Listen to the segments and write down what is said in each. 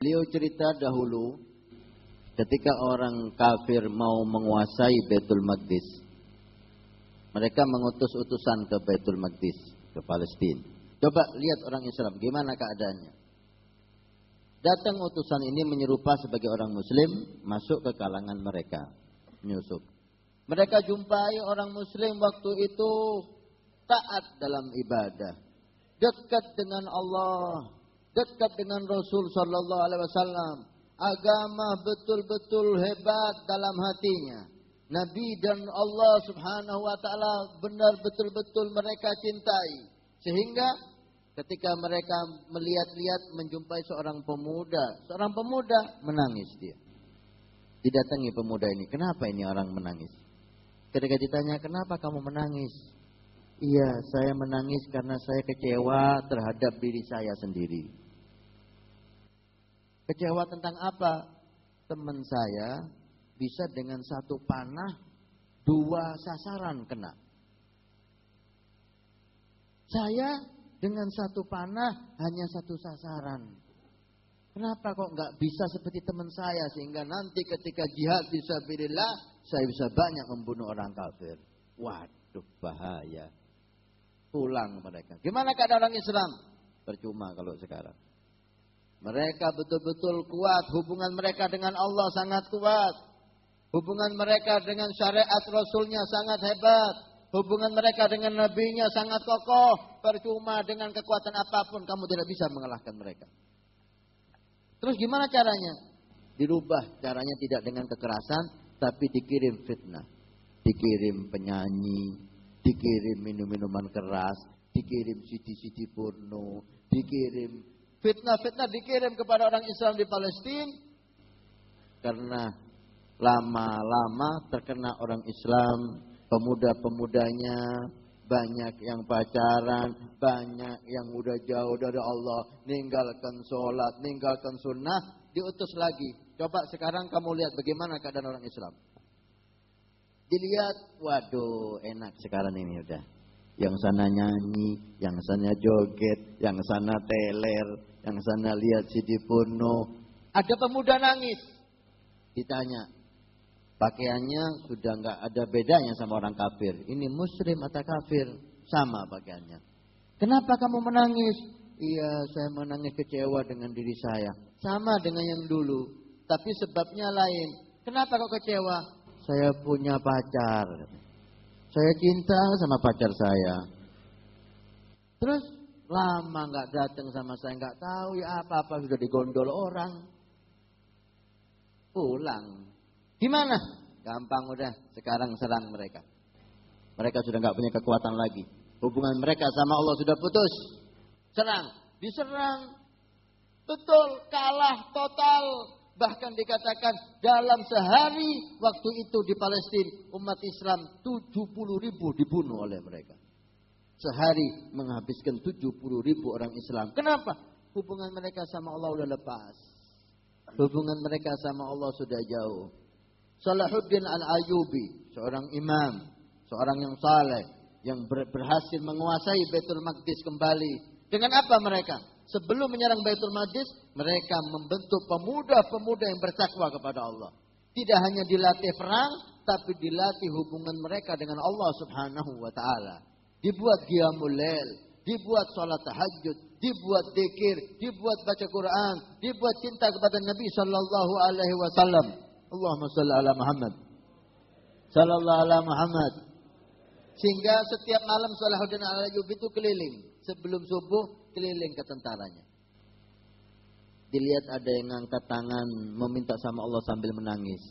Beliau cerita dahulu ketika orang kafir mau menguasai Baitul Maqdis. Mereka mengutus utusan ke Baitul Maqdis, ke Palestina. Coba lihat orang Islam, gimana keadaannya. Datang utusan ini menyerupa sebagai orang Muslim, masuk ke kalangan mereka, menyusup. Mereka jumpai orang Muslim waktu itu taat dalam ibadah, dekat dengan Allah, dekat dengan Rasul Sallallahu Alaihi Wasallam. Agama betul-betul hebat dalam hatinya. Nabi dan Allah Subhanahu Wa Taala benar betul-betul mereka cintai. Sehingga ketika mereka melihat-lihat menjumpai seorang pemuda menangis dia. Didatangi pemuda ini, kenapa ini orang menangis? Ketika ditanya, kenapa kamu menangis? Iya, saya menangis karena saya kecewa terhadap diri saya sendiri. Kecewa tentang apa? Teman saya bisa dengan satu panah 2 sasaran kena. Saya dengan satu panah hanya 1 sasaran. Kenapa kok nggak bisa seperti teman saya sehingga nanti ketika jihad fisabilillah saya bisa banyak membunuh orang kafir? Waduh, bahaya. Pulang mereka. Gimana keadaan orang Islam? Percuma kalau sekarang. Mereka betul-betul kuat. Hubungan mereka dengan Allah sangat kuat. Hubungan mereka dengan syariat Rasulnya sangat hebat. Hubungan mereka dengan Nabi-Nya sangat kokoh. Percuma dengan kekuatan apapun kamu tidak bisa mengalahkan mereka. Terus gimana caranya? Dirubah caranya tidak dengan kekerasan, tapi dikirim fitnah. Dikirim penyanyi, dikirim minum-minuman keras, dikirim CD-CD porno, dikirim fitnah-fitnah dikirim kepada orang Islam di Palestina. Karena lama-lama terkena orang Islam, pemuda-pemudanya banyak yang pacaran, banyak yang udah jauh dari Allah, ninggalkan sholat, ninggalkan sunnah, diutus lagi. Coba sekarang kamu lihat bagaimana keadaan orang Islam. Dilihat, waduh enak sekarang ini udah. Yang sana nyanyi, yang sana joget, yang sana teler, yang sana lihat CD porno. Ada pemuda nangis. Ditanya, pakaiannya sudah nggak ada bedanya sama orang kafir. Ini muslim atau kafir? Sama pakaiannya. Kenapa kamu menangis? Iya, saya menangis kecewa dengan diri saya. Sama dengan yang dulu. Tapi sebabnya lain. Kenapa kok kecewa? Saya punya pacar. Saya cinta sama pacar saya. Terus lama nggak datang sama saya, nggak tahu ya apa-apa sudah digondol orang. Pulang. Gimana? Gampang udah, sekarang serang mereka. Mereka sudah nggak punya kekuatan lagi. Hubungan mereka sama Allah sudah putus. Serang, diserang. Betul, kalah total. Bahkan dikatakan dalam sehari waktu itu di Palestina umat Islam 70.000 dibunuh oleh mereka. Sehari menghabiskan 70.000 orang Islam. Kenapa? Hubungan mereka sama Allah sudah lepas. Hubungan mereka sama Allah sudah jauh. Salahuddin Al-Ayyubi, seorang imam, seorang yang saleh, yang berhasil menguasai Baitul Maqdis kembali. Dengan apa mereka? Sebelum menyerang Baitul Maqdis, mereka membentuk pemuda-pemuda yang bertakwa kepada Allah. Tidak hanya dilatih perang, tapi dilatih hubungan mereka dengan Allah Subhanahu wa Ta'ala. Dibuat qiyamul lail, dibuat salat tahajud, dibuat zikir, dibuat baca Quran, dibuat cinta kepada Nabi sallallahu alaihi wasallam. Allahumma shalli ala Muhammad. Sallallahu ala Muhammad. Sehingga setiap malam Salahuddin Al-Ayyubi itu keliling. Sebelum subuh keliling ke tentaranya. Dilihat ada yang ngangkat tangan meminta sama Allah sambil menangis.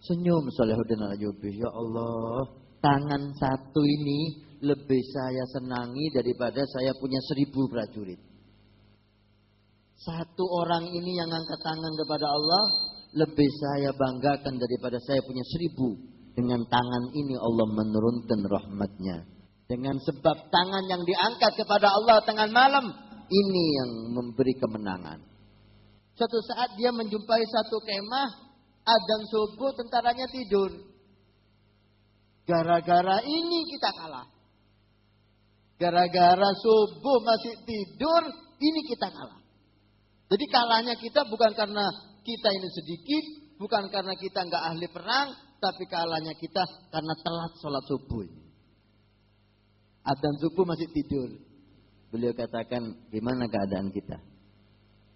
Senyum Salahuddin Al-Ayyubi. Ya Allah, tangan satu ini lebih saya senangi daripada saya punya 1000 prajurit. Satu orang ini yang ngangkat tangan kepada Allah lebih saya banggakan daripada saya punya 1000. Dengan tangan ini Allah menurunkan rahmatnya. Dengan sebab tangan yang diangkat kepada Allah tengah malam, ini yang memberi kemenangan. Suatu saat dia menjumpai satu kemah, adzan subuh tentaranya tidur. Gara-gara ini kita kalah. Gara-gara subuh masih tidur, ini kita kalah. Jadi kalahnya kita bukan karena kita ini sedikit, bukan karena kita nggak ahli perang, tapi kalahnya kita karena telat sholat subuh. Adzan subuh masih tidur. Beliau katakan, gimana keadaan kita?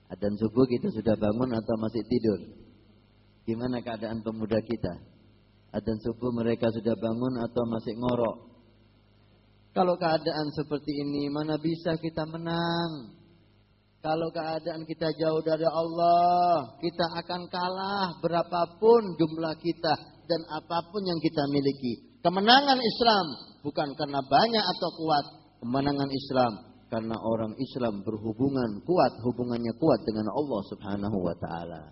Adzan subuh kita sudah bangun atau masih tidur? Gimana keadaan pemuda kita? Adzan subuh mereka sudah bangun atau masih ngorok? Kalau keadaan seperti ini, mana bisa kita menang? Kalau keadaan kita jauh dari Allah, kita akan kalah berapapun jumlah kita dan apapun yang kita miliki. Kemenangan Islam bukan karena banyak atau kuat. Kemenangan Islam karena orang Islam berhubungan kuat, hubungannya kuat dengan Allah Subhanahu wa taala.